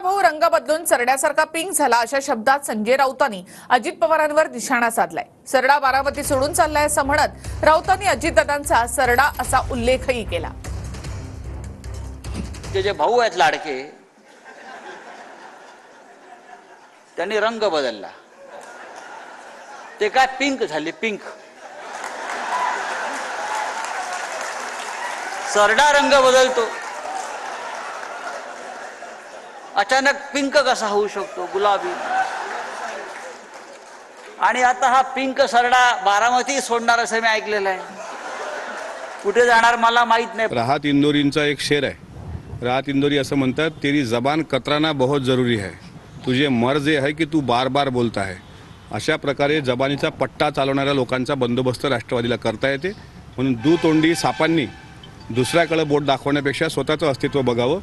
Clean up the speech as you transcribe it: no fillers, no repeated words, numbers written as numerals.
भाऊ रंग बदलून सरड्यासारखा पिंक झाला अशा शब्दात संजय राऊतांनी अजित पवारांवर निशाणा साधलाय। सरडा बारामती सोडून चाललाय असं म्हणत राऊतांनी अजितदादांचा सरडा असा उल्लेखही केला। जे भाऊ आहेत लाडके त्यांनी रंग बदलला, ते काय पिंक झाले, पिंक। सरडा रंग बदलतो, अचानक पिंक कसा होऊ शकतो, गुलाबी। आणि आता हा पिंक सरडा बारामती सोडणार असं मी ऐकलेलं आहे। कुठे जाणार मला माहित नाही। राहत इंदोरींचा एक शेर आहे, राहत इंदोरी असं म्हणतात, तेरी जबान कतराना बहुत जरूरी है, तुझे मर्ज ये है कि तू बार बार बोलता है। अशा प्रकारे जबानीचा पट्टा चालवणाऱ्या लोकांचा बंदोबस्त राष्ट्रवादीला करता येते। म्हणून दुतोंडी सापांनी दुसऱ्याकडे बोट दाखवण्यापेक्षा स्वतःचं अस्तित्व बघावं।